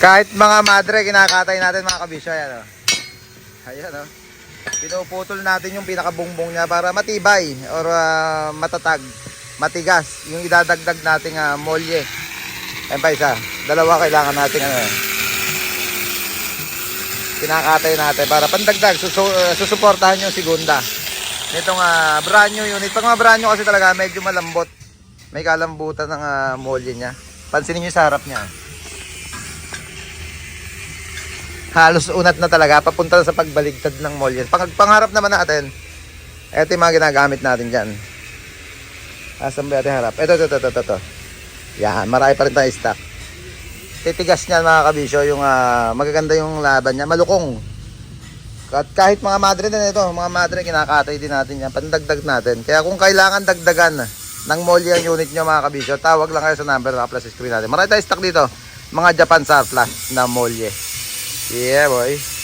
Kahit mga madre, kinakatay natin mga kabisyo. Ayan o. Ayan o. Pinuputol natin yung pinakabungbong niya para matibay or matatag, matigas. Yung idadagdag nating molye. Ayan pa isa. Dalawa kailangan natin kinakatay natin para pandagdag. Susuportahan yung segunda. Nitong brand new unit. Pag mga brand new kasi talaga medyo malambot. May kalambutan ng molye niya. Pansinin nyo sa harap niya. Halos unat na talaga, papunta na sa pagbaligtad ng molye. Pangharap naman natin, ito yung mga ginagamit natin dyan. Asan ba natin harap? Ito. Yan, marami pa rin tayo stock. Titigas niyan mga kabisyo, yung magaganda yung laban niya, malukong. At kahit mga madre din ito, mga madre kinakatay din natin yan, pandagdag natin. Kaya kung kailangan dagdagan ng molye ang unit nyo mga kabisyo, tawag lang kayo sa number na plus screen natin. Marami tayo stock dito, mga Japan surplus na molye. Yeah boy.